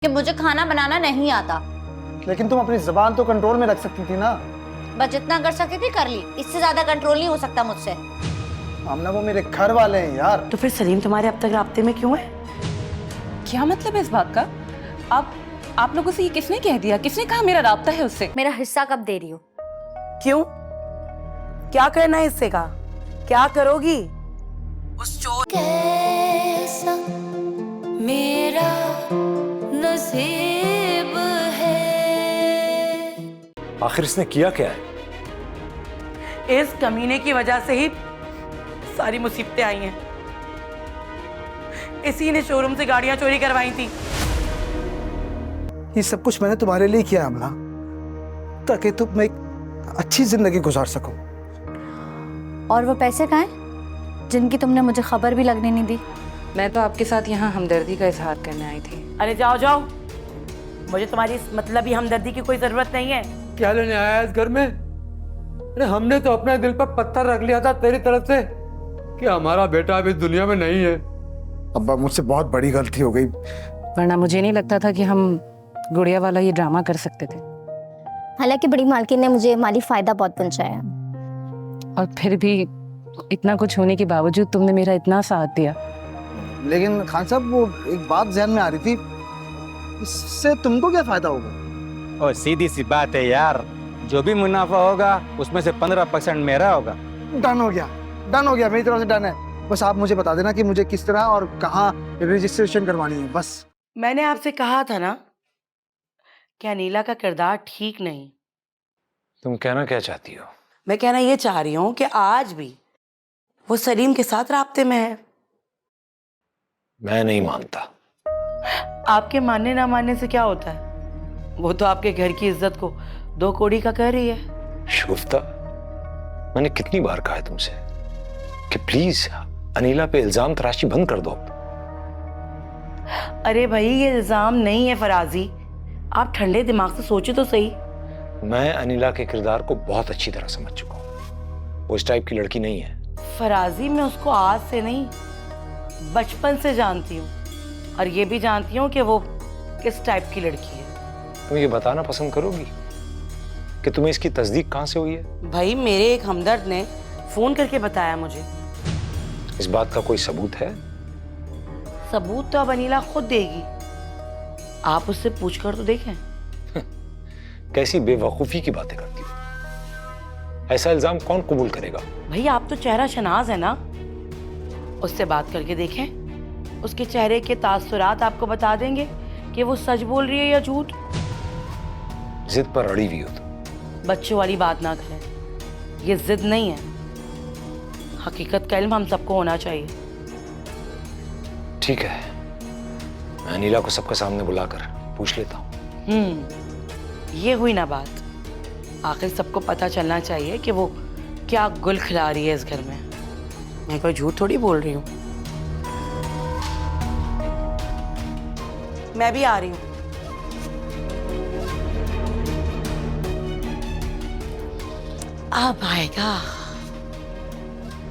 कि मुझे खाना बनाना नहीं आता। लेकिन तुम अपनी जुबान तो कंट्रोल में रख सकती थी ना। बस जितना कर सकती थी कर ली, इससे ज्यादा कंट्रोल नहीं हो सकता मुझसे। आमना वो मेरे घर वाले हैं यार। तो फिर सलीम तुम्हारे अब तक राब्ते में क्यों है? क्या मतलब है इस बात का? आप लोगों से ये किसने कह दिया? किसने कहा मेरा राब्ता है उससे? मेरा हिस्सा कब दे रही हो? क्यों? क्या करना है इससे का? क्या करोगी? उस चोर कैसा मेरा नसीब है। आखिर इसने किया क्या है? इस कमीने की वजह से ही सारी मुसीबतें आई हैं। इसी ने शोरूम से गाड़ियां चोरी करवाई थी। ये सब कुछ मैंने तुम्हारे लिए किया आमना, ताकि तुम एक अच्छी जिंदगी गुजार सको। और वो पैसे कहाँ हैं जिनकी तुमने मुझे खबर भी लगने नहीं दी? मैं तो आपके साथ यहाँ हमदर्दी का इजहार करने आई थी। अरे जाओ जाओ, मुझे तुम्हारी इस मतलबी हमदर्दी की कोई जरूरत नहीं है। क्या लेने आया है इस घर में? अरे हमने तो अपने दिल पर पत्थर रख लिया था तेरी तरफ से कि हमारा बेटा अब इस दुनिया में नहीं है। अब्बा मुझसे बहुत बड़ी गलती हो गई। वरना मुझे नहीं लगता था कि हम गुड़िया वाला ये ड्रामा कर सकते थे। हालांकि बड़ी मालकिन ने मुझे माली फायदा बहुत पहुंचाया। और फिर भी इतना कुछ होने के बावजूद तुमने मेरा इतना साथ दिया। लेकिन खान साहब, वो एक बात ध्यान में आ रही थी, इससे तुमको क्या फायदा होगा? और सीधी सी बात है यार, जो भी मुनाफा होगा उसमें से 15% मेरा होगा। डन हो गया, डन हो गया, मेरी तरफ से डन है। बस आप मुझे बता देना कि मुझे किस तरह और कहाँ रजिस्ट्रेशन करवानी है, बस। मैंने आपसे कहा था ना कि अनीला का किरदार ठीक नहीं। तुम कहना क्या चाहती हो? मैं कहना ये चाह रही हूँ कि आज भी वो सलीम के साथ राब्ते में है। मैं नहीं मानता। आपके मानने ना मानने से क्या होता है? वो तो आपके घर की इज्जत को 2 कौड़ी का कर रही है। शुफ्ता, मैंने कितनी बार कहा है तुमसे कि प्लीज अनीला पे इल्जाम तराशी बंद कर दो। अरे भाई, ये इल्जाम नहीं है फराजी, आप ठंडे दिमाग से सोचे तो सही। मैं अनीला के किरदार को बहुत अच्छी तरह समझ चुका हूँ। वो इस टाइप की लड़की नहीं है। फराजी, मैं उसको आज से नहीं बचपन से जानती हूँ, और ये भी जानती हूँ कि वो किस टाइप की लड़की है। तुम ये बताना पसंद करोगी कि तुम्हें इसकी तस्दीक कहाँ से हुई है? भाई, मेरे एक हमदर्द ने फोन करके बताया मुझे। इस बात का कोई सबूत है? सबूत तो अब अनीला खुद देगी, आप उससे पूछकर तो देखें। कैसी बेवकूफी की बातें करती हो? ऐसा इल्जाम कौन कबूल करेगा? भाई, आप तो चेहरा शनाज है ना, उससे बात करके देखें। उसके चेहरे के तासुरात आपको बता देंगे कि वो सच बोल रही है या झूठ। जिद पर अड़ी हुई हो तुम। बच्चों वाली बात ना करें, ये जिद नहीं है, हकीकत का इल्म हम सबको होना चाहिए। ठीक है, मैं अनीला को सबके सामने बुलाकर पूछ लेता हूँ। ये हुई ना बात। आखिर सबको पता चलना चाहिए कि वो क्या गुल खिला रही है इस घर में। मैं कोई झूठ थोड़ी बोल रही हूँ। मैं भी आ रही हूँ। अब आएगा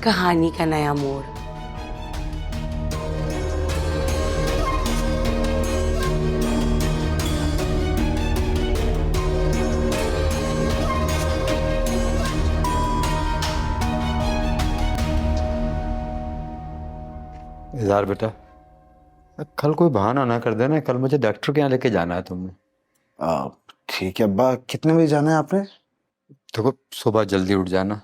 कहानी का नया मोड़। इज़हार बेटा, कल कोई बहाना ना कर देना। कल मुझे डॉक्टर के यहाँ लेके जाना है तुमने। ठीक है अब्बा, कितने बजे जाना है आपने? देखो, सुबह जल्दी उठ जाना।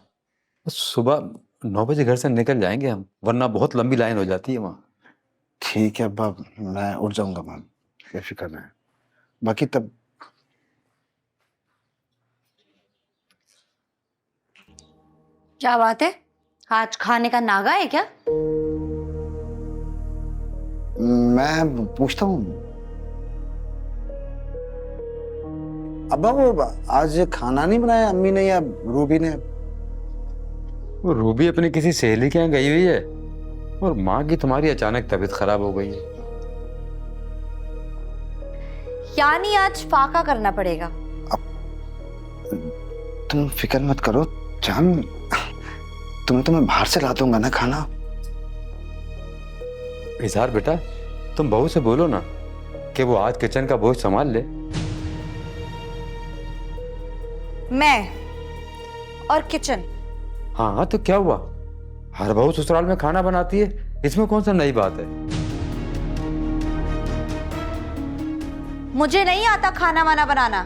सुबह 9 बजे घर से निकल जाएंगे हम, वरना बहुत लंबी लाइन हो जाती है वहाँ। ठीक है अब्बा, मैं उठ जाऊंगा मैम, बेफिक्र है। बाकी तब क्या बात है, आज खाने का नागा है क्या? मैं पूछता हूँ अब्बा, वो आज खाना नहीं बनाया अम्मी ने या रूबी ने? वो रूबी अपनी किसी सहेली के यहाँ गई हुई है, और माँ की तुम्हारी अचानक तबीयत खराब हो गई है। यानी आज फाका करना पड़ेगा। तुम फिक्र मत करो जान, तुम्हें तो मैं बाहर से ला दूंगा ना खाना। इज़हार बेटा, तुम बहू से बोलो ना कि वो आज किचन का बोझ संभाल ले। मैं और किचन? हाँ हाँ, तो क्या हुआ, हर बहू ससुराल में खाना बनाती है, इसमें कौन सा नई बात है। मुझे नहीं आता खाना वाना बनाना।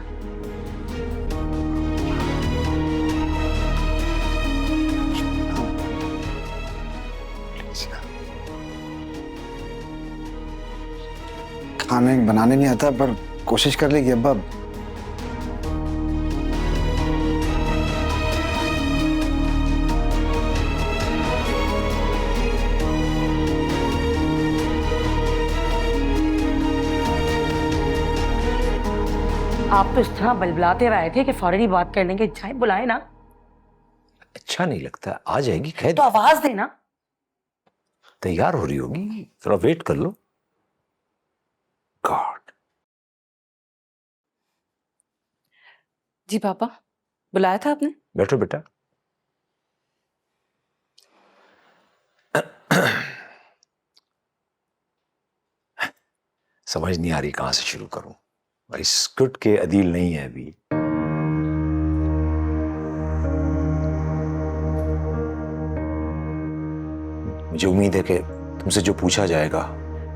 खाने बनाने नहीं आता पर कोशिश कर लेगी अब्बा। आप तो इस तरह बलबलाते रहे थे कि फौरन ही बात कर लेंगे। चाहे बुलाए ना। अच्छा नहीं लगता, आ जाएगी, कह तो आवाज देना। तैयार हो रही होगी, थोड़ा वेट कर लो। गॉड। जी पापा, बुलाया था आपने? बैठो बेटा। समझ नहीं आ रही कहां से शुरू करूं। इस स्क्रिप्ट के अदील नहीं है अभी। मुझे उम्मीद है कि तुमसे जो पूछा जाएगा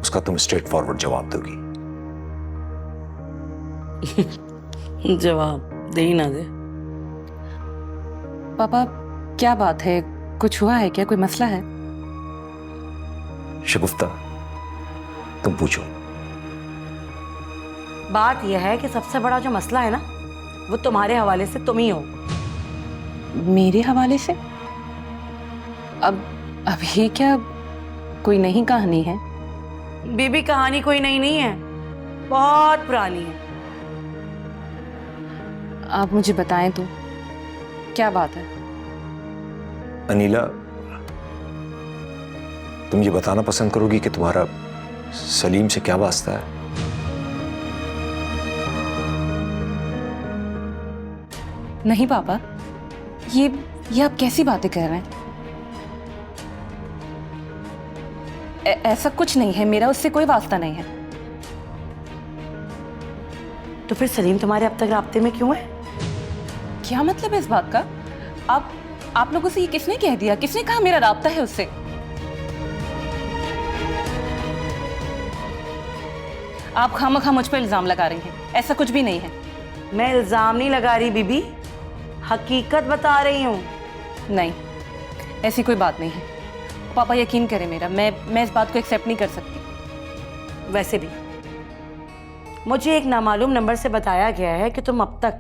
उसका तुम स्ट्रेट फॉरवर्ड जवाब दोगी। जवाब दे ही ना दे। पापा क्या बात है, कुछ हुआ है क्या, कोई मसला है? शगुफ्ता तुम पूछो। बात यह है कि सबसे बड़ा जो मसला है ना, वो तुम्हारे हवाले से तुम ही हो। मेरे हवाले से? अब ये क्या कोई नई कहानी है? बीबी कहानी कोई नई नहीं है, बहुत पुरानी है। आप मुझे बताएं तो, क्या बात है? अनीला, तुम ये बताना पसंद करोगी कि तुम्हारा सलीम से क्या वास्ता है? नहीं पापा, ये आप कैसी बातें कह रहे हैं? ऐसा कुछ नहीं है, मेरा उससे कोई वास्ता नहीं है। तो फिर सलीम तुम्हारे अब तक राब्ते में क्यों है? क्या मतलब है इस बात का? आप लोगों से ये किसने कह दिया, किसने कहा मेरा राब्ता है उससे? आप खामखा मुझ पर इल्जाम लगा रही हैं, ऐसा कुछ भी नहीं है। मैं इल्जाम नहीं लगा रही बीबी, हकीकत बता रही हूँ। नहीं, ऐसी कोई बात नहीं है पापा, यकीन करें मेरा, मैं इस बात को एक्सेप्ट नहीं कर सकती। वैसे भी मुझे एक नामालूम नंबर से बताया गया है कि तुम अब तक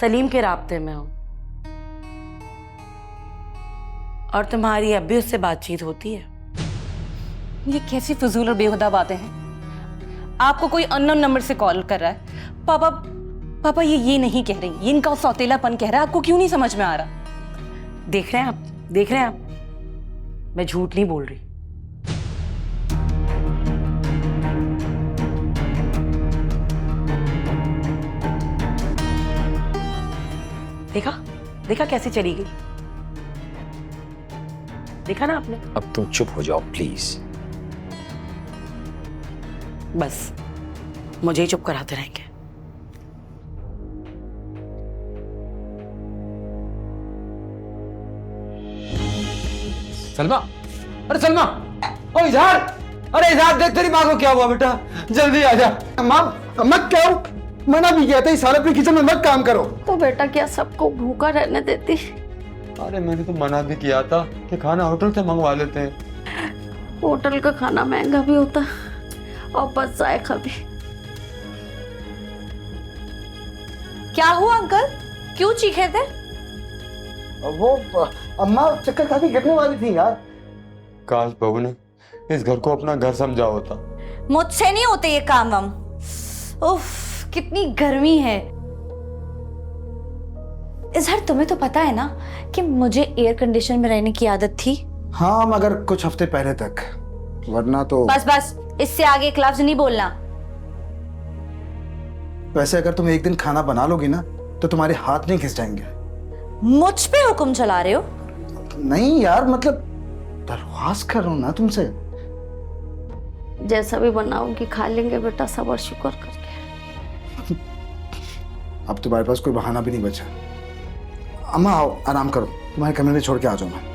सलीम के राब्ते में हो और तुम्हारी अब भी उससे बातचीत होती है। ये कैसी फजूल और बेहुदा बातें हैं? आपको कोई अननोन नंबर से कॉल कर रहा है। पापा ये नहीं कह रही, ये इनका सौतेलापन कह रहा है। आपको क्यों नहीं समझ में आ रहा? देख रहे हैं आप, देख रहे हैं आप, मैं झूठ नहीं बोल रही। देखा कैसे चली गई? देखा ना आपने? अब तुम चुप हो जाओ प्लीज। बस मुझे ही चुप कराते रहेंगे। सलमा, अरे सलमा, ओ इजहार, अरे इजहार देख तेरी माँ को क्या हुआ बेटा, जल्दी आ जा। अम्मा क्या हो? मना भी किया था इस साल अपनी किचन में मत काम करो। तो बेटा क्या सबको भूखा रहने देती? अरे मैंने तो मना भी किया था कि खाना होटल से मंगवा लेते हैं। होटल का खाना महंगा भी होता है और बस जायका भी। क्या हुआ अंकल, क्यों चीखे थे? वो अम्मा चक्कर खा के गिरने वाली थी यार। काश बहू ने इस घर को अपना घर समझा होता। मुझसे नहीं होते ये काम वाम। उफ, कितनी गर्मी है। इजहर तुम्हें तो पता है ना कि मुझे एयर कंडीशन में रहने की आदत थी। हाँ मगर कुछ हफ्ते पहले तक, वरना तो। बस इससे आगे एक लफ्ज नहीं बोलना। वैसे अगर तुम एक दिन खाना बना लोगी ना तो तुम्हारे हाथ नहीं खिंच जाएंगे। मुझ पे हुक्म चला रहे हो? नहीं यार, मतलब दरख्वास्त कर रहा हूं ना तुमसे। जैसा भी बनाऊंगी खा लेंगे बेटा, सब्र शुक्र करके। अब तुम्हारे पास कोई बहाना भी नहीं बचा। अम्मा आओ, आराम करो, तुम्हारे कमरे में छोड़ के आ जाऊँ मैं।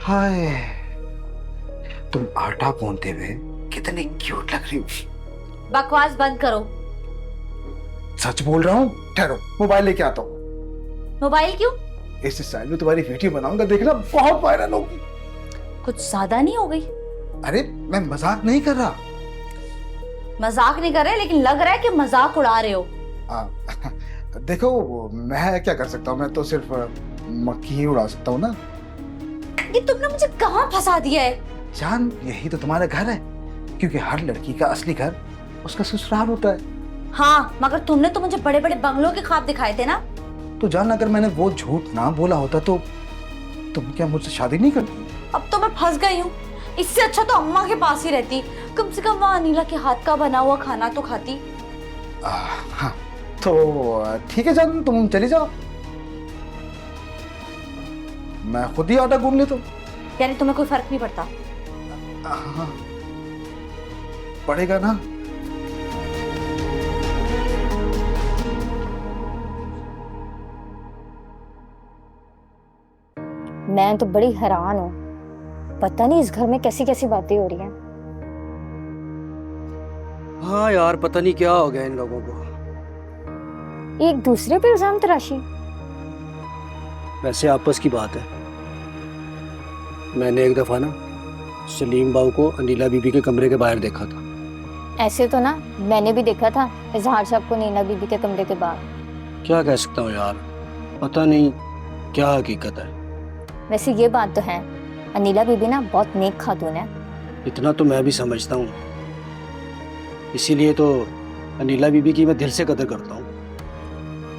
हाय, तुम आटा भूनते हुए कितनी क्यूट लग रही हो। बकवास बंद करो। सच बोल रहा हूँ। ठहरो, मोबाइल लेके आता हूँ। मोबाइल क्यों? इस स्टाइल में तुम्हारी वीडियो बनाऊंगा, देखना बहुत वायरल होगी। कुछ ज्यादा नहीं हो गई? अरे मैं मजाक नहीं कर रहा। मजाक नहीं कर रहे, लेकिन लग रहा है कि मजाक उड़ा रहे हो। देखो, मैं क्या कर सकता हूँ, मैं तो सिर्फ मक्खी ही उड़ा सकता हूँ ना। ये तुमने मुझे कहाँ फंसा दिया है? जान, यही तो तुम्हारा घर है, क्योंकि हर लड़की का असली घर उसका ससुराल होता है। हाँ, मगर तुमने तो मुझे बड़े बड़े बंगलों के ख्वाब दिखाए थे ना। तो जान, अगर मैंने वो झूठ ना बोला होता तो तुम क्या मुझसे शादी नहीं करती? अब तो मैं फंस गई हूँ। इससे अच्छा तो अम्मा के पास ही रहती, कम से कम वहाँ अनिला के हाथ का बना हुआ खाना तो खाती। हाँ, तो ठीक है जान, तुम चली जाओ, मैं खुद ही आटा गूंद लेता हूँ। यानी तुम्हें कोई फर्क नहीं पड़ता? हाँ, पड़ेगा ना। मैं तो बड़ी हैरान हूँ, पता नहीं इस घर में कैसी कैसी बातें हो रही हैं। हाँ यार, पता नहीं क्या हो गया इन लोगों को। एक दूसरे पे इल्जाम तराशी। वैसे आपस की बात है, मैंने एक दफा ना सलीम बाबू को अनिला बीबी के कमरे के बाहर देखा था। ऐसे तो ना मैंने भी देखा था इजहार साहब को नीला बीबी के कमरे के बाहर। क्या कह सकता हूँ यार, पता नहीं क्या हकीकत है। वैसे ये बात तो है, अनिला बीबी ना बहुत नेक खातून है। इतना तो मैं भी समझता हूँ, इसीलिए तो अनिला बीबी की मैं दिल से कदर करता हूँ।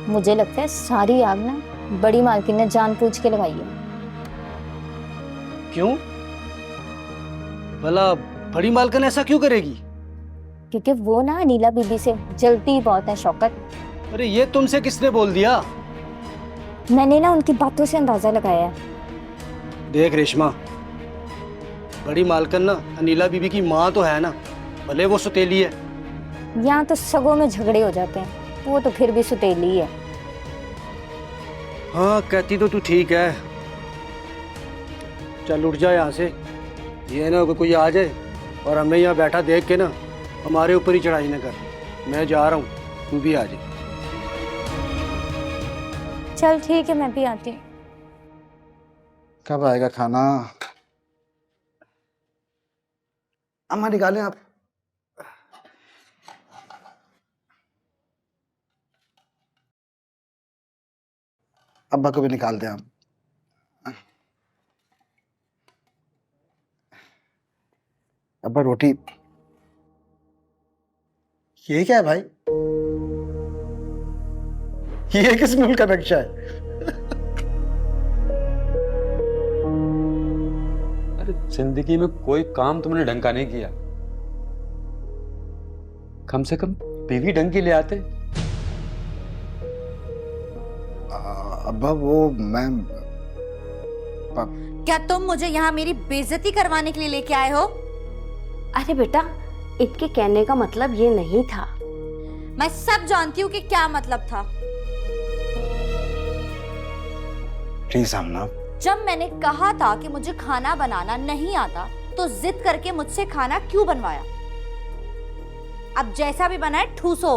मुझे लगता है सारी आग ना बड़ी मालकिन ने जानबूझ के लगाई है। क्यों भला बड़ी मालकिन ऐसा क्यों करेगी? क्योंकि वो ना अनिला बीबी से जलती बहुत है शौकत। अरे ये तुमसे किसने बोल दिया? मैंने ना उनकी बातों से अंदाजा लगाया है। देख रेशमा, बड़ी मालकिन ना अनिला बीबी की माँ तो है ना, भले वो सुतेली है। यहाँ तो सगों में झगड़े हो जाते हैं, वो तो फिर भी सुतेली है। हाँ, कहती तो तू ठीक है। चल उठ जा यहाँ से, ये ना कोई आ जाए और हमें यहाँ बैठा देख के ना हमारे ऊपर ही चढ़ाई न कर। मैं जा रहा हूँ, तू भी आ जा। चल ठीक है, मैं भी आती हूँ। कब आएगा खाना? अम्मा निकालें आप। अब्बा को भी निकाल दें आप। अब्बा रोटी। ये क्या है भाई? ये किस मुल्क का नक्शा है? अरे जिंदगी में कोई काम तुमने ढंग का नहीं किया, कम से कम बीवी ढंग की ले आते। अब्बा वो मैं क्या तुम मुझे यहाँ मेरी बेइज्जती करवाने के लिए लेके आए हो? अरे बेटा, इनके कहने का मतलब ये नहीं था। मैं सब जानती हूँ कि क्या मतलब था। प्लीज आमना। जब मैंने कहा था कि मुझे खाना बनाना नहीं आता, तो जिद करके मुझसे खाना क्यों बनवाया? अब जैसा भी बनाए ठूसो।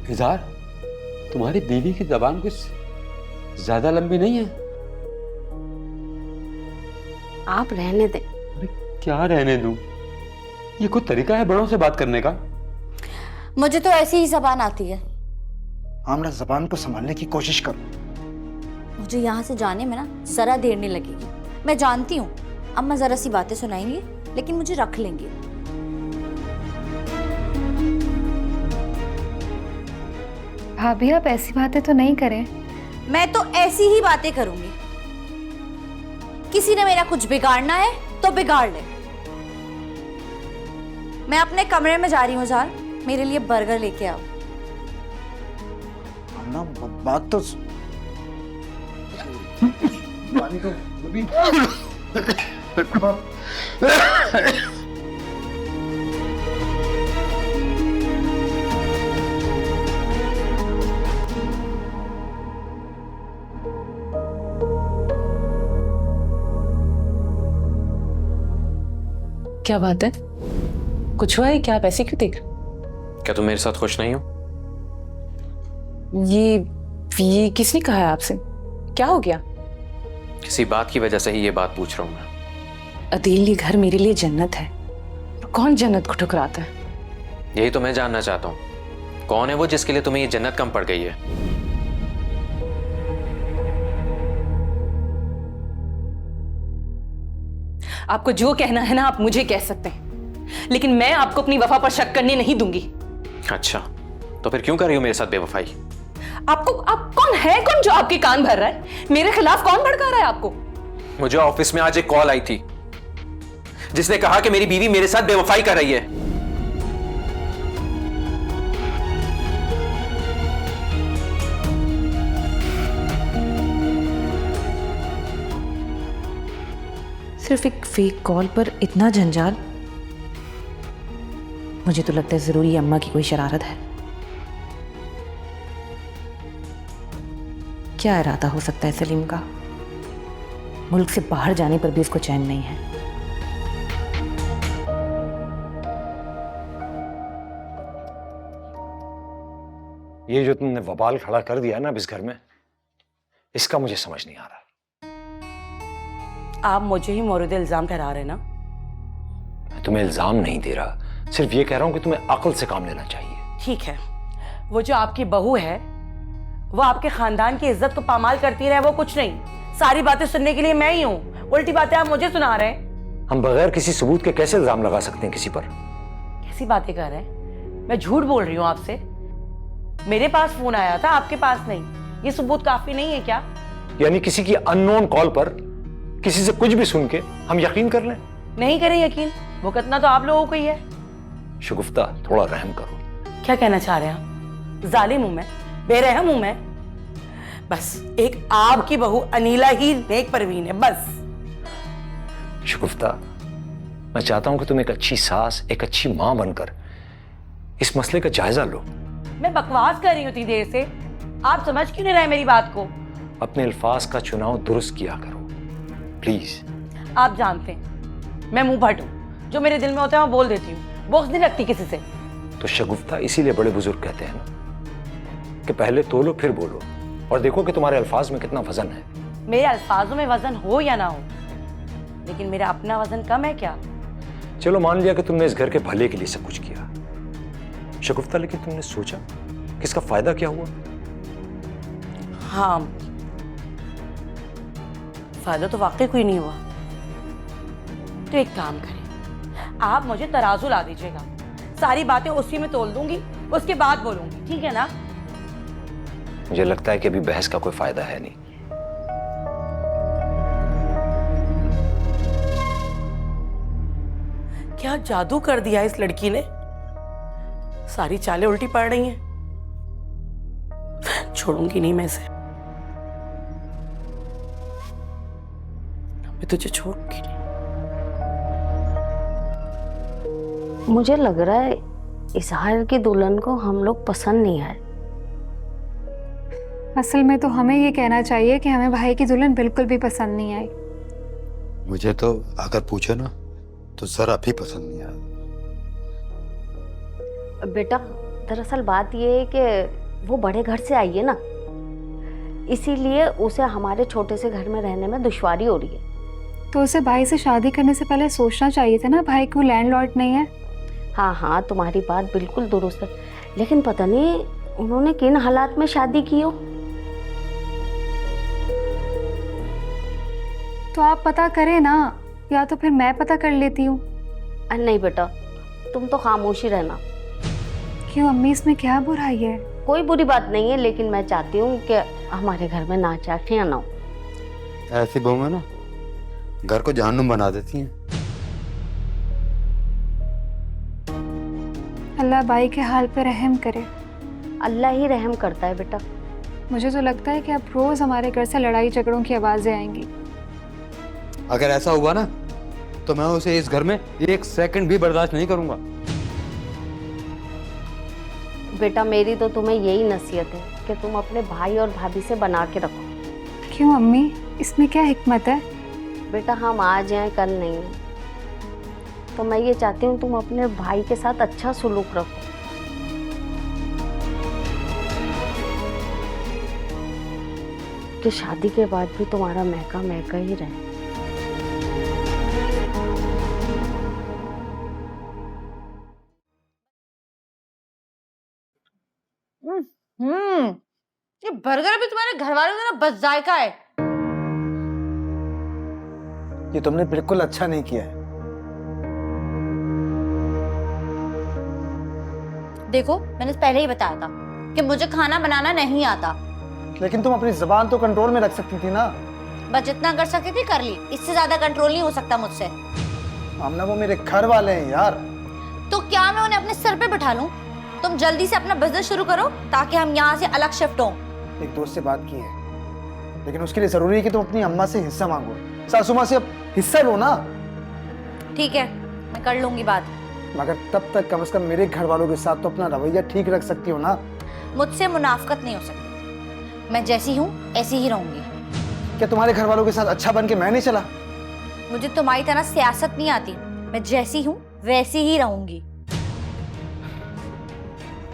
इज़हार, तुम्हारी बीवी की जबान कुछ ज्यादा लंबी नहीं है? आप रहने दें। अरे क्या रहने दूं? ये कोई तरीका है बड़ों से बात करने का? मुझे तो ऐसी ही जबान आती है। आमना, जबान को संभालने की कोशिश करो। मुझे यहाँ से जाने में ना जरा देर नहीं लगेगी। मैं जानती हूँ अम्मा जरा सी बातें सुनाएंगी, लेकिन मुझे रख लेंगे। भाभी आप ऐसी बातें तो नहीं करें। मैं तो ऐसी ही बातें करूंगी। किसी ने मेरा कुछ बिगाड़ना है तो बिगाड़ ले। मैं अपने कमरे में जा रही हूँ जार, मेरे लिए बर्गर लेके आओ। आमना, बात तो पानी तो अभी क्या बात है? कुछ हुआ है क्या? आप ऐसे क्यों देख? क्या तुम मेरे साथ खुश नहीं हो? ये किसने कहा है आपसे? क्या हो गया? किसी बात की वजह से ही ये बात पूछ रहा हूं मैं। अदील, ये घर मेरे लिए जन्नत है। और कौन जन्नत को ठुकराता है? यही तो मैं जानना चाहता हूँ, कौन है वो जिसके लिए तुम्हें ये जन्नत कम पड़ गई है? आपको जो कहना है ना आप मुझे कह सकते हैं, लेकिन मैं आपको अपनी वफा पर शक करने नहीं दूंगी। अच्छा, तो फिर क्यों कर रही हो मेरे साथ बेवफाई? आप कौन है? कौन जो आपके कान भर रहा है? मेरे खिलाफ कौन भड़का रहा है आपको? मुझे ऑफिस में आज एक कॉल आई थी जिसने कहा कि मेरी बीवी मेरे साथ बेवफाई कर रही है। सिर्फ एक फेक कॉल पर इतना जंजाल? मुझे तो लगता है जरूरी अम्मा की कोई शरारत है। क्या इरादा हो सकता है सलीम का? मुल्क से बाहर जाने पर भी उसको चैन नहीं है। ये जो तुमने वबाल खड़ा कर दिया ना इस घर में, इसका मुझे समझ नहीं आ रहा। आप मुझे ही मोरद इल्जाम ठहरा रहे ना? मैं तुम्हें इल्जाम नहीं दे रहा, सिर्फ ये कह रहा हूं कि तुम्हें अक्ल से काम लेना चाहिए। ठीक है, वो जो आपकी बहू है वो आपके खानदान की इज्जत को पामाल करती रहे, वो कुछ नहीं। सारी बातें सुनने के लिए मैं ही हूँ, उल्टी बातें आप मुझे सुना रहे हैं। हम बगैर किसी सबूत के कैसे इल्जाम लगा सकते हैं किसी पर? कैसी बातें कर रहे हैं? मैं झूठ बोल रही हूँ आपसे? मेरे पास फोन आया था, आपके पास नहीं। ये सबूत काफी नहीं है क्या? यानी किसी की अननोन कॉल पर किसी से कुछ भी सुन के हम यकीन कर लें? नहीं करें यकीन, भुगतना तो आप लोगों को ही है। शगुफ्ता, थोड़ा रहम करो। क्या कहना चाह रहे हैं आप? जालिम हूं मैं, बेरहम हूं मैं? बस एक आपकी बहू अनीला ही नेक परवीन है, बस। शगुफ्ता, मैं चाहता हूं कि तुम एक अच्छी सास, एक अच्छी मां बनकर इस मसले का जायजा लो। मैं बकवास कर रही हूँ इतनी देर से, आप समझ क्यों नहीं रहे मेरी बात को? अपने अल्फाज का चुनाव दुरुस्त किया करो प्लीज। आप जानते हैं मैं मुंह भट हूँ, जो मेरे दिल में होता है मैं बोल देती हूँ, बोझ नहीं लगती किसी से। तो शगुफ्ता, इसीलिए बड़े बुजुर्ग कहते हैं ना कि पहले तोलो फिर बोलो, और देखो कि तुम्हारे अल्फाज में कितना वजन है। मेरे अल्फाजों में वजन हो या ना हो, लेकिन मेरा अपना वजन कम है क्या? चलो मान लिया कि तुमने इस घर के भले के लिए सब कुछ किया शगुफ्ता, लेकिन तुमने सोचा कि इसका फायदा क्या हुआ? हाँ, फायदा तो वाकई कोई नहीं हुआ। तो एक काम करें, आप मुझे तराजू ला दीजिएगा, सारी बातें उसी में तोल दूंगी, उसके बाद बोलूंगी, ठीक है ना? मुझे लगता है कि अभी बहस का कोई फायदा है नहीं। क्या जादू कर दिया इस लड़की ने, सारी चालें उल्टी पड़ रही हैं। छोड़ूंगी नहीं मैं इसे, मैं तुझे छोड़ूंगी नहीं। मुझे लग रहा है इजहार की दुल्हन को हम लोग पसंद नहीं आए। असल में तो हमें ये कहना चाहिए कि हमें भाई की दुल्हन बिल्कुल भी पसंद नहीं आई। मुझे तो अगर पूछे ना तो जरा भी पसंद नहीं आया। बेटा, दरअसल बात ये है कि वो बड़े घर से आई है ना, इसीलिए उसे हमारे छोटे से घर में रहने में दुश्वारी हो रही है। तो उसे भाई से शादी करने से पहले सोचना चाहिए था ना, भाई को लैंडलॉर्ड नहीं है। हाँ हाँ, तुम्हारी बात बिल्कुल दुरुस्त है, लेकिन पता नहीं उन्होंने किन हालात में शादी की हो। तो आप पता करें ना, या तो फिर मैं पता कर लेती हूँ। नहीं बेटा, तुम तो खामोशी रहना। क्यों अम्मी, इसमें क्या बुराई है? कोई बुरी बात नहीं है, लेकिन मैं चाहती हूँ कि हमारे घर में नाच आखियाँ ना हो। ऐसी बहुएं ना घर को जहन्नुम बना देती हैं। अल्लाह बाई के हाल पे रहम करे। अल्लाह ही रहम करता है बेटा। मुझे तो लगता है कि अब रोज हमारे घर से लड़ाई झगड़ों की आवाजें आएंगी। अगर ऐसा हुआ ना तो मैं उसे इस घर में 1 सेकंड भी बर्दाश्त नहीं करूंगा। बेटा मेरी तो तुम्हें यही नसीहत है कि तुम अपने भाई और भाभी से बना के रखो। क्यों अम्मी, इसमें क्या हिकमत है? बेटा हम आज हैं कल नहीं, तो मैं ये चाहती हूँ तुम अपने भाई के साथ अच्छा सुलूक रखो। कि शादी के बाद भी तुम्हारा महका महका ही रहे। ये बर्गर भी तुम्हारे घर वालों का बस जायका है। ये तुमने बिल्कुल अच्छा नहीं किया है। देखो मैंने पहले ही बताया था कि मुझे खाना बनाना नहीं आता। लेकिन तुम अपनी जुबान तो कंट्रोल में रख सकती थी ना। बस जितना कर सकती थी कर ली, इससे ज्यादा कंट्रोल नहीं हो सकता मुझसे। आमना वो मेरे घर वाले हैं यार। तो क्या मैं उन्हें अपने सर पे बिठा लूं? तुम जल्दी से अपना बिजनेस शुरू करो ताकि हम यहाँ से अलग शिफ्ट हों। एक दोस्त से बात की है, लेकिन उसके लिए जरूरी है कि तुम अपनी अम्मा से हिस्सा मांगो। सासू माँ से अब हिस्सा लो ना। ठीक है, मैं कर लूंगी बात। मगर तब तक कम से कम मेरे घर वालों के साथ तो अपना रवैया ठीक रख सकती हो ना। मुझसे मुनाफकत नहीं हो सकती। मैं जैसी हूँ ऐसी ही रहूंगी। क्या तुम्हारे घर वालों के साथ अच्छा बन के मैं नहीं चला? मुझे तुम्हारी तरह सियासत नहीं आती। मैं जैसी हूँ वैसी ही रहूंगी।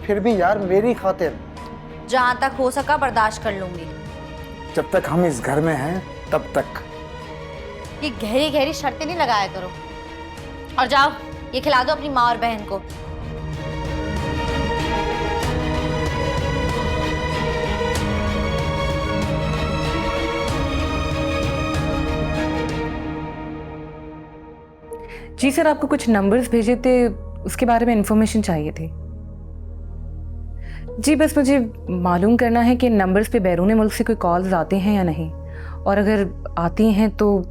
फिर भी यार मेरी खातिर जहां तक हो सका बर्दाश्त कर लूंगी। जब तक हम इस घर में हैं तब तक। ये गहरी गहरी शर्तें नहीं लगाया करो। और जाओ ये खिला दो अपनी माँ और बहन को। जी सर, आपको कुछ नंबर्स भेजे थे, उसके बारे में इंफॉर्मेशन चाहिए थी। जी बस मुझे मालूम करना है कि नंबर्स पे बैरून मुल्क से कोई कॉल्स आते हैं या नहीं, और अगर आती हैं तो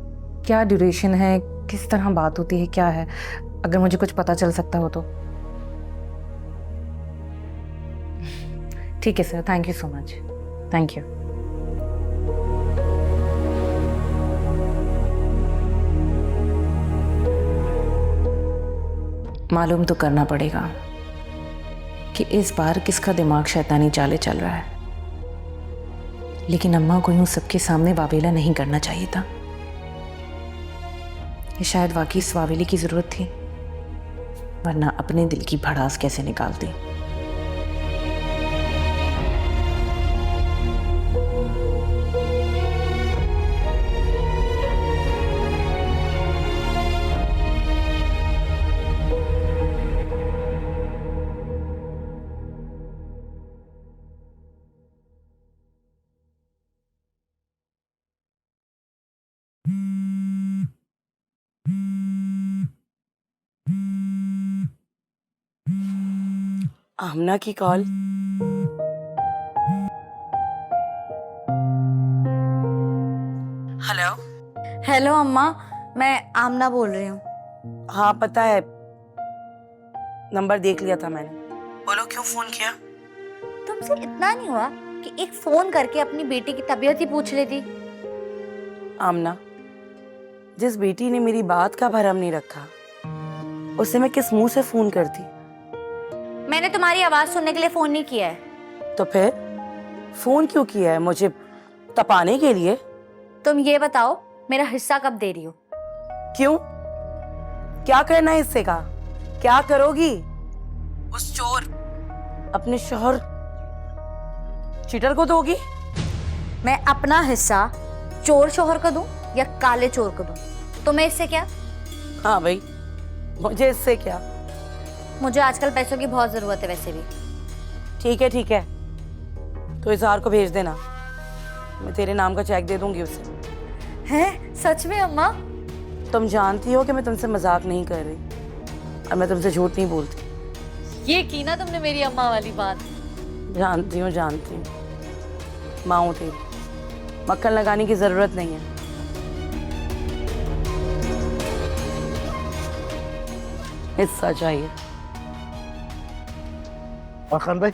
क्या ड्यूरेशन है, किस तरह बात होती है, क्या है। अगर मुझे कुछ पता चल सकता हो तो। ठीक है sir, thank you so much. Thank you. मालूम तो करना पड़ेगा कि इस बार किसका दिमाग शैतानी चाले चल रहा है। लेकिन अम्मा को यूं सबके सामने वावेला नहीं करना चाहिए था। ये शायद वाकई इस वावेले की जरूरत थी, वरना अपने दिल की भड़ास कैसे निकालती। आमना की कॉल। हेलो। हेलो अम्मा, मैं आमना बोल रही हूँ। हाँ पता है, नंबर देख लिया था मैंने। बोलो क्यों फोन किया? तुमसे इतना नहीं हुआ कि एक फोन करके अपनी बेटी की तबीयत ही पूछ लेती? आमना, जिस बेटी ने मेरी बात का भरम नहीं रखा उसे मैं किस मुंह से फोन करती? मैंने तुम्हारी आवाज सुनने के लिए फोन नहीं किया है। तो फिर फोन क्यों किया है? मुझे तपाने के लिए? तुम ये बताओ मेरा हिस्सा कब दे रही हो? क्यों? क्या करना है इससे का? क्या करोगी? उस चोर अपने शौहर चीटर को दोगी? मैं अपना हिस्सा चोर शौहर को दूं या काले चोर को दूं? तुम्हें इससे क्या? हाँ भाई, मुझे इससे क्या? मुझे आजकल पैसों की बहुत जरूरत है वैसे भी। ठीक है, तो इजहार को भेज देना, मैं तेरे नाम का चेक दे दूंगी उसे। हैं? सच में अम्मा? तुम जानती हो कि मैं तुमसे मजाक नहीं कर रही और मैं तुमसे झूठ नहीं बोलती। ये की ना तुमने मेरी अम्मा वाली बात। जानती हूँ माँ हूँ तेरी, मक्खन लगाने की जरूरत नहीं है। हिस्सा चाहिए। और खान भाई,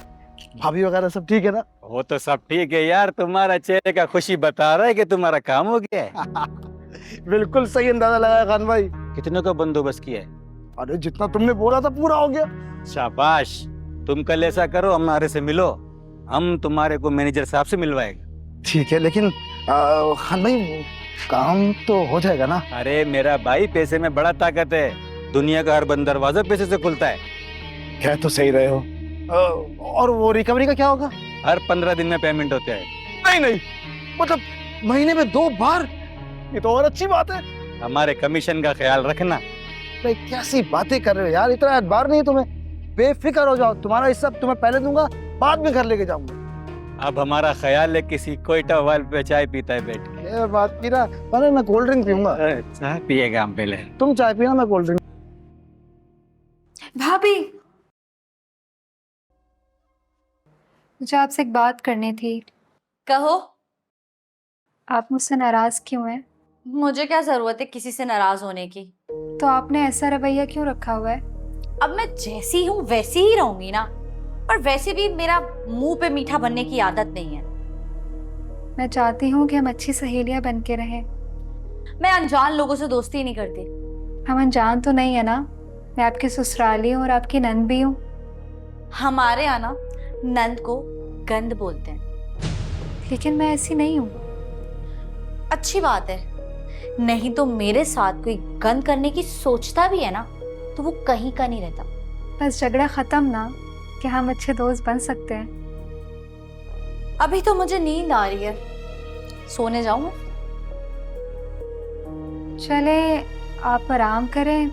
भाभी वगैरह सब ठीक है ना? वो तो सब ठीक है यार, तुम्हारा चेहरे का खुशी बता रहा है कि तुम्हारा काम हो गया है। बिल्कुल सही अंदाजा लगाया खान भाई। कितने का बंदोबस्त किया है? अरे जितना तुमने बोला था पूरा हो गया। शाबाश, तुम कल ऐसा करो, हमारे से मिलो, हम तुम्हारे को मैनेजर साहब से मिलवाएंगे। ठीक है, लेकिन खान भाई काम तो हो जाएगा ना? अरे मेरा भाई, पैसे में बड़ा ताकत है, दुनिया का हर बंद दरवाजा पैसे से खुलता है। कह तो सही रहे हो। और वो रिकवरी का क्या होगा? हर 15 दिन में पेमेंट होता है। नहीं, मतलब महीने में 2 बार? ये तो और अच्छी बात है। हमारे कमीशन का ख्याल रखना। भाई कैसी बातें कर रहे हो यार, इतना एतबार नहीं है तुम्हें। बेफिक्र हो जाओ, तुम्हारा हिस्सा तुम्हें पहले दूंगा, बाद में घर लेके जाऊंगा। अब हमारा ख्याल है किसी कोयटा वाल पे चाय पीता है बैठ के। ये बात की ना, अरे मैं कोल्ड ड्रिंक पीऊंगा। चाय पिएगा हम पहले? तुम चाय पीना, मैं कोल्ड ड्रिंक। भाभी, मुझे आपसे एक बात करनी थी। कहो। आप मुझसे नाराज क्यों हैं? मुझे क्या जरूरत है किसी से नाराज होने की? तो आपने ऐसा रवैया क्यों रखा हुआ है? अब मैं जैसी हूँ वैसी ही रहूंगी ना, पर वैसे भी मेरा मुंह पे मीठा बनने की आदत नहीं है। मैं चाहती हूँ कि हम अच्छी सहेलियां बन के रहें। मैं अनजान लोगों से दोस्ती नहीं करती। हम अनजान तो नहीं है ना? मैं आपकी ससुराली हूँ और आपकी नंद भी हूँ। हमारे यहाँ ना नंद को गंद बोलते हैं। लेकिन मैं ऐसी नहीं हूँ। अच्छी बात है, नहीं तो मेरे साथ कोई गंद करने की सोचता भी है ना, तो वो कहीं का नहीं रहता। बस झगड़ा खत्म ना, कि हम अच्छे दोस्त बन सकते हैं। अभी तो मुझे नींद आ रही है, सोने जाऊं मैं? चले, आप आराम करें,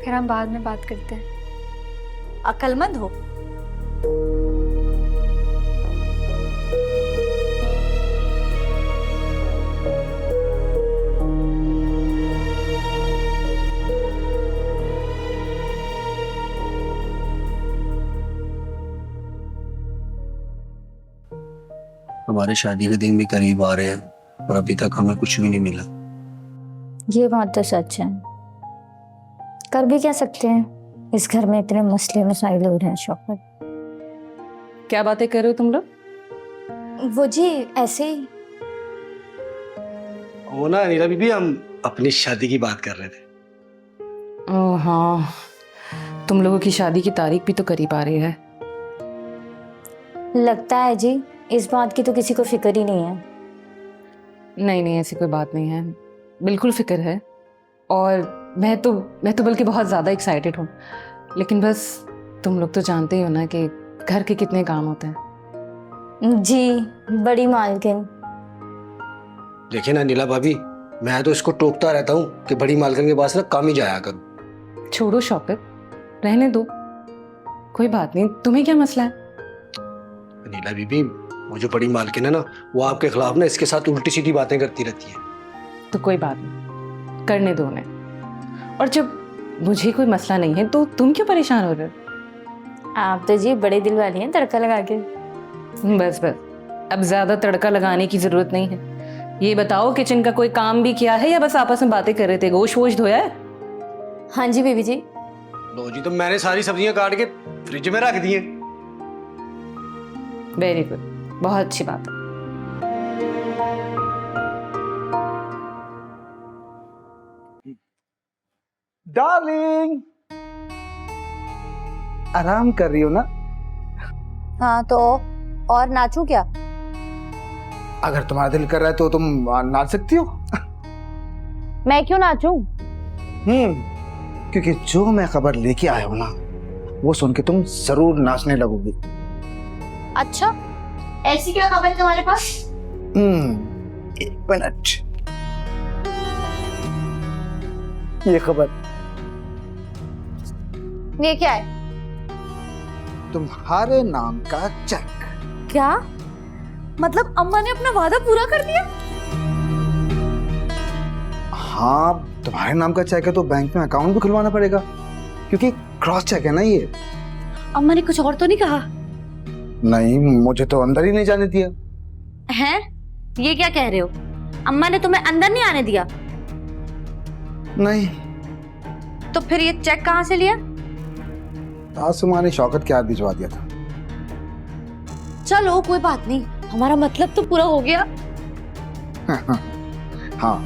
फिर हम बाद में बात करते हैं। अक्लमंद हो। हमारे शादी के दिन भी करीब आ रहे हैं और अभी तक हमें कुछ भी नहीं मिला। ये बात तो सच है। कर भी क्या सकते हैं, इस घर में इतने मसले मसाइल हो रहे हैं। शौकत, क्या बातें कर रहे हो तुम लोग? वो जी ऐसे ही। वो ना नीला बीबी, हम अपनी शादी की बात कर रहे थे। ओह हाँ, तुम लोगों की शादी की तारीख भी तो करीब आ रही है। लगता है जी इस बात की तो किसी को फिक्र ही नहीं है। नहीं, ऐसी कोई बात नहीं है, बिल्कुल फिक्र है। और मैं तो बल्कि बहुत ज़्यादा एक्साइटेड हूँ। लेकिन बस तुम लोग तो जानते ही हो ना कि घर के कितने काम होते हैं। जी बड़ी मालकिन। देखिए ना नीला भाभी, मैं तो इसको टोकता रहता हूँ कि बड़ी मालकिन के पास ना काम ही जाया करो। छोड़ो शौकत, रहने दो, कोई बात नहीं। तुम्हें क्या मसला है? नीला बीबी, वो जो बड़ी मालकिन है ना, वो आपके खिलाफ ना इसके साथ उल्टी सीधी बातें करती रहती है। तो कोई बात नहीं, करने दो उन्हें। और जब मुझे कोई मसला नहीं है तो तुम क्यों परेशान हो रहे हो? आप तो जी बड़े दिल वाली हैं, तड़का लगा के। बस, अब ज्यादा तड़का लगाने की जरूरत नहीं है। ये बताओ, किचन का कोई काम भी किया है या बस आपस में बातें कर रहे थे? गोश्त वोश्त धोया है? हाँ जी बीबी जी। लो जी, तो मैंने सारी सब्जियां काट के फ्रिज में रख दी हैं। वेरी गुड, बहुत अच्छी बात है। डार्लिंग, आराम कर रही हो ना? हाँ तो और नाचूं क्या? अगर तुम्हारा दिल कर रहा है तो तुम नाच सकती हो। मैं क्यों नाचूं? क्योंकि जो मैं खबर लेके आया हूं ना, वो सुन के तुम जरूर नाचने लगोगी। अच्छा, ऐसी क्या खबर है तुम्हारे पास? 1 मिनट, ये खबर। ये क्या है? तुम्हारे नाम का चेक। क्या मतलब अम्मा ने अपना वादा पूरा कर दिया? हाँ, तुम्हारे नाम का चेक है तो बैंक में अकाउंट भी खुलवाना पड़ेगा, क्योंकि क्रॉस चेक है ना ये। अम्मा ने कुछ और तो नहीं कहा? नहीं, मुझे तो अंदर ही नहीं जाने दिया। हैं? ये क्या कह रहे हो? अम्मा ने तुम्हें अंदर नहीं आने दिया? नहीं। तो फिर ये चेक कहाँ से लिया? सासू माँ ने शौकत के हाथ भिजवा दिया था। चलो कोई बात नहीं, हमारा मतलब तो पूरा हो गया। हाँ,